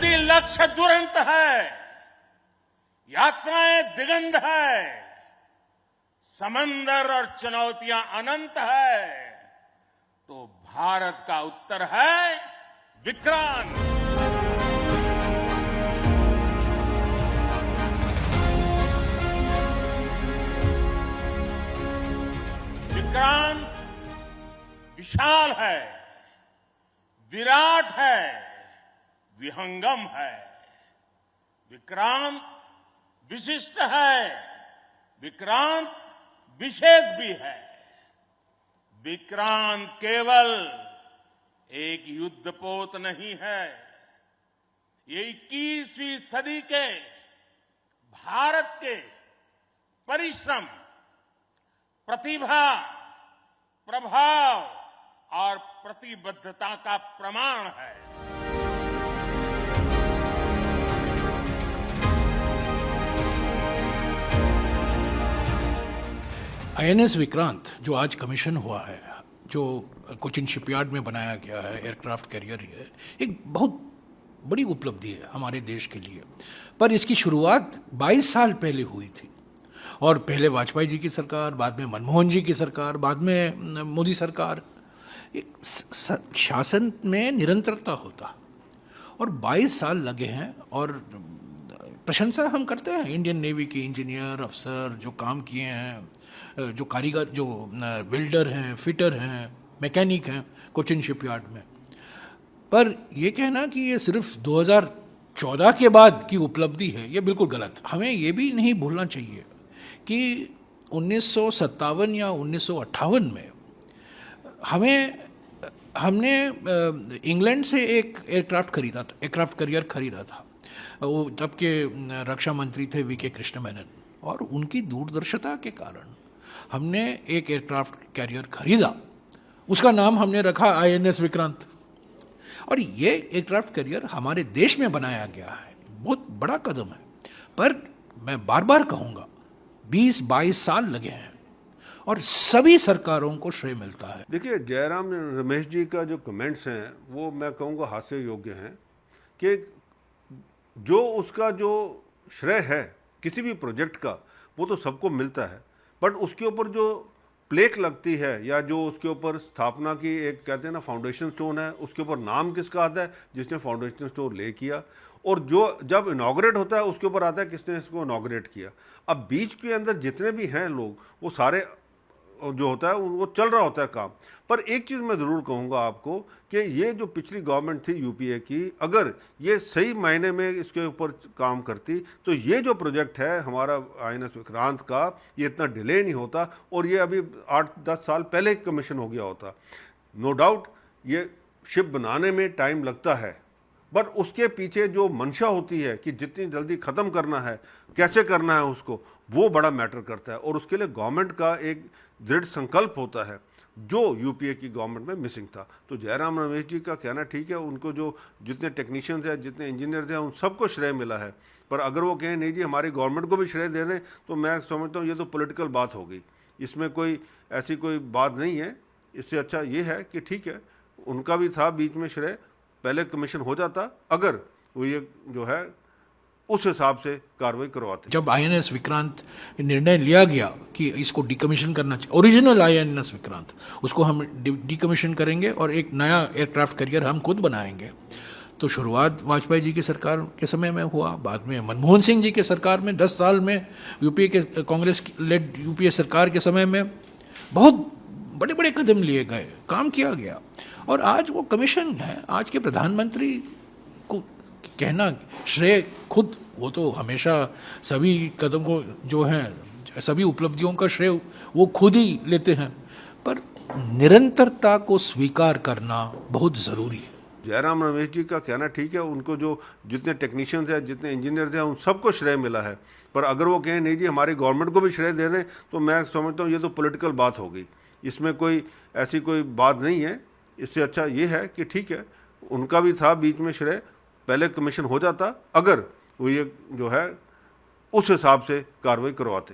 यदि लक्ष्य दुरंत है, यात्राएं दिगंत है, समंदर और चुनौतियां अनंत है, तो भारत का उत्तर है विक्रांत। विक्रांत विशाल है, विराट है, विहंगम है। विक्रांत विशिष्ट है, विक्रांत विशेष भी है। विक्रांत केवल एक युद्धपोत नहीं है, ये 21वीं सदी के भारत के परिश्रम, प्रतिभा, प्रभाव और प्रतिबद्धता का प्रमाण है। आईएनएस विक्रांत जो आज कमीशन हुआ है, जो कोचिन शिपयार्ड में बनाया गया है, एयरक्राफ्ट कैरियर है, एक बहुत बड़ी उपलब्धि है हमारे देश के लिए। पर इसकी शुरुआत 22 साल पहले हुई थी, और पहले वाजपेयी जी की सरकार, बाद में मनमोहन जी की सरकार, बाद में मोदी सरकार। एक शासन में निरंतरता होता, और 22 साल लगे हैं। और प्रशंसा हम करते हैं इंडियन नेवी के इंजीनियर अफसर जो काम किए हैं, जो कारीगर, जो बिल्डर हैं, फिटर हैं, मैकेनिक हैं कोचिन शिपयार्ड में। पर ये कहना कि ये सिर्फ 2014 के बाद की उपलब्धि है, ये बिल्कुल गलत। हमें ये भी नहीं भूलना चाहिए कि 1957 या 1958 में हमने इंग्लैंड से एक एयरक्राफ्ट खरीदा था, एयरक्राफ्ट कैरियर खरीदा था। वो तब के रक्षा मंत्री थे वी के कृष्ण मेनन, और उनकी दूरदर्शिता के कारण हमने एक एयरक्राफ्ट कैरियर खरीदा। उसका नाम हमने रखा आईएनएस विक्रांत, और ये एयरक्राफ्ट कैरियर हमारे देश में बनाया गया है। बहुत बड़ा कदम है। पर मैं बार बार कहूँगा, 20-22 साल लगे हैं, और सभी सरकारों को श्रेय मिलता है। देखिए, जयराम रमेश जी का जो कमेंट्स हैं वो मैं कहूँगा हास्य योग्य हैं, कि जो उसका जो श्रेय है किसी भी प्रोजेक्ट का वो तो सबको मिलता है, बट उसके ऊपर जो प्लेक लगती है या जो उसके ऊपर स्थापना की एक कहते हैं ना फाउंडेशन स्टोन है, उसके ऊपर नाम किसका आता है, जिसने फाउंडेशन स्टोन ले किया। और जो जब इनॉग्रेट होता है उसके ऊपर आता है किसने इसको इनॉग्रेट किया। अब बीच के अंदर जितने भी हैं लोग, वो सारे जो होता है वो चल रहा होता है काम। पर एक चीज़ मैं ज़रूर कहूँगा आपको कि ये जो पिछली गवर्नमेंट थी यूपीए की, अगर ये सही मायने में इसके ऊपर काम करती तो ये जो प्रोजेक्ट है हमारा आईएनएस विक्रांत का, ये इतना डिले नहीं होता, और ये अभी 8-10 साल पहले कमीशन हो गया होता। नो डाउट ये शिप बनाने में टाइम लगता है, बट उसके पीछे जो मंशा होती है कि जितनी जल्दी ख़त्म करना है, कैसे करना है उसको, वो बड़ा मैटर करता है। और उसके लिए गवर्नमेंट का एक दृढ़ संकल्प होता है, जो यूपीए की गवर्नमेंट में मिसिंग था। तो जयराम रमेश जी का कहना ठीक है, उनको जो जितने टेक्नीशियंस हैं, जितने इंजीनियर्स हैं, उन सबको श्रेय मिला है। पर अगर वो कहें नहीं जी हमारी गवर्नमेंट को भी श्रेय दे दें, तो मैं समझता हूँ ये तो पॉलिटिकल बात हो गई। इसमें कोई ऐसी कोई बात नहीं है। इससे अच्छा ये है कि ठीक है, उनका भी था बीच में श्रेय, पहले कमीशन हो जाता अगर वो ये जो है उस हिसाब से कार्रवाई करवाते। जब आईएनएस विक्रांत निर्णय लिया गया कि इसको डिकमीशन करना चाहिए, ओरिजिनल आईएनएस विक्रांत, उसको हम डिकमीशन करेंगे और एक नया एयरक्राफ्ट कैरियर हम खुद बनाएंगे, तो शुरुआत वाजपेयी जी की सरकार के समय में हुआ। बाद में मनमोहन सिंह जी के सरकार में 10 साल में यूपीए के कांग्रेस लेड यूपीए सरकार के समय में बहुत बड़े बड़े कदम लिए गए, काम किया गया, और आज वो कमीशन है। आज के प्रधानमंत्री को कहना श्रेय खुद, वो तो हमेशा सभी कदम को जो हैं, सभी उपलब्धियों का श्रेय वो खुद ही लेते हैं, पर निरंतरता को स्वीकार करना बहुत ज़रूरी है। जयराम रमेश जी का कहना ठीक है, उनको जो जितने टेक्नीशियंस हैं, जितने इंजीनियर्स हैं, उन सबको श्रेय मिला है। पर अगर वो कहें नहीं जी हमारी गवर्नमेंट को भी श्रेय दे दें, तो मैं समझता हूँ ये तो पॉलिटिकल बात हो गई। इसमें कोई ऐसी कोई बात नहीं है। इससे अच्छा ये है कि ठीक है, उनका भी था बीच में श्रेय, पहले कमीशन हो जाता अगर वो ये जो है उस हिसाब से कार्रवाई करवाते।